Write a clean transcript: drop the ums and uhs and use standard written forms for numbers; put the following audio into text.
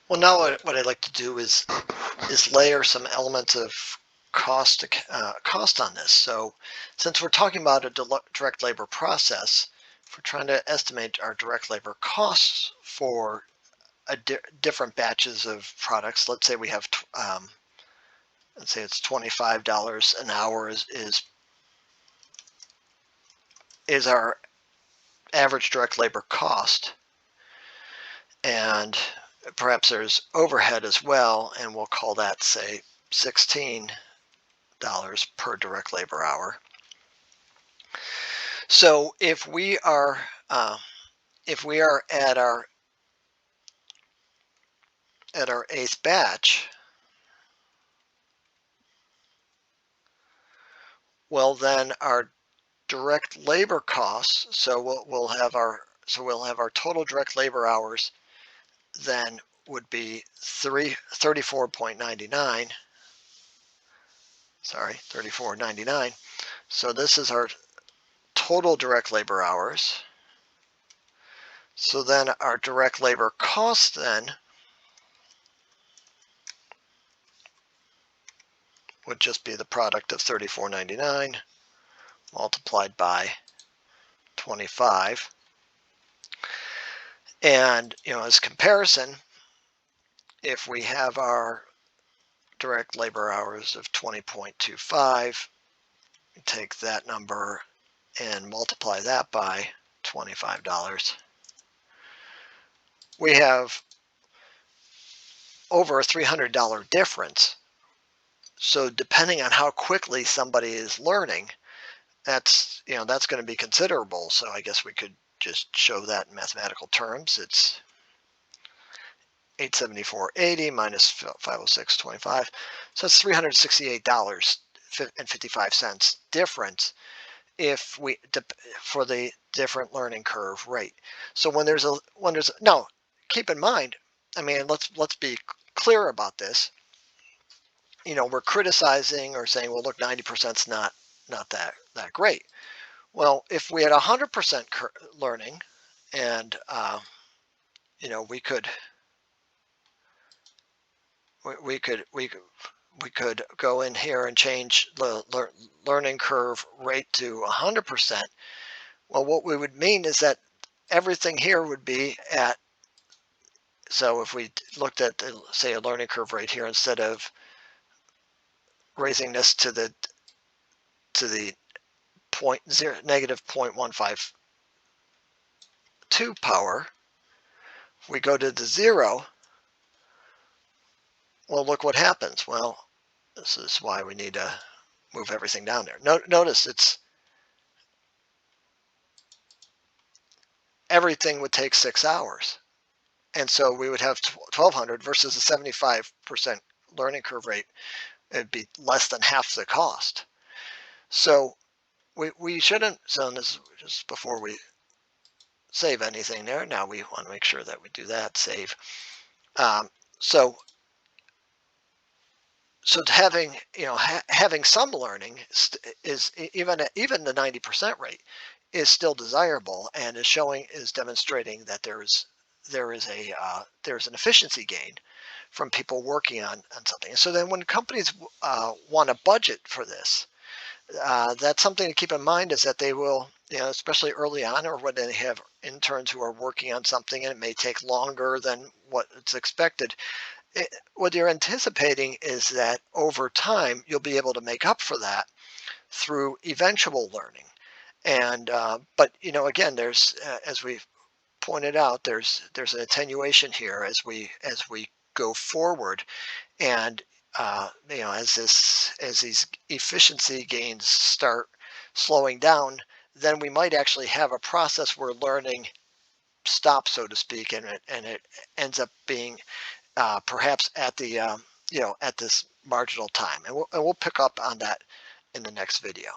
Well, now what I'd like to do is layer some elements of cost on this. So since we're talking about a direct labor process, if we're trying to estimate our direct labor costs for different batches of products, let's say we have, let's say it's $25 an hour is our average direct labor cost. And perhaps there's overhead as well, and we'll call that, say, $16 per direct labor hour. So if we are at our eighth batch, well then our direct labor costs. So we'll have our total direct labor hours then would be 34.99. Sorry, 34.99. So this is our total direct labor hours. So then our direct labor cost then would just be the product of 34.99 multiplied by 25. And as comparison, if we have our direct labor hours of 20.25, we take that number and multiply that by $25. We have over a $300 difference. So depending on how quickly somebody is learning, that's going to be considerable. So I guess we could just show that in mathematical terms. It's 874.80 minus 506.25. So it's $368.55 difference if we for the different learning curve rate. So now keep in mind, I mean, let's be clear about this. We're criticizing or saying, well, look, 90% is not that great. Well, if we had 100% learning, and we could go in here and change the learning curve rate to 100%. Well, what we would mean is that everything here would be at, so if we looked at, say, a learning curve rate here, instead of raising this to the negative 0.152 power, we go to the 0, well, look what happens. Well, this is why we need to move everything down there. Notice everything would take 6 hours. And so we would have 1,200 versus a 75% learning curve rate. It'd be less than half the cost. So we shouldn't, so this is just before we save anything there. Now we want to make sure that we do that, save. So having having some learning is even the 90% rate is still desirable, and is demonstrating that there's an efficiency gain from people working on something. So then when companies want to budget for this, that's something to keep in mind, is that they will, especially early on, or when they have interns who are working on something and it may take longer than what it's expected, what you're anticipating is that over time you'll be able to make up for that through eventual learning. And but again, there's as we've pointed out, there's an attenuation here as we go forward, and as these efficiency gains start slowing down, then we might actually have a process where learning stops, so to speak, and it ends up being perhaps at the at this marginal time, and we'll pick up on that in the next video.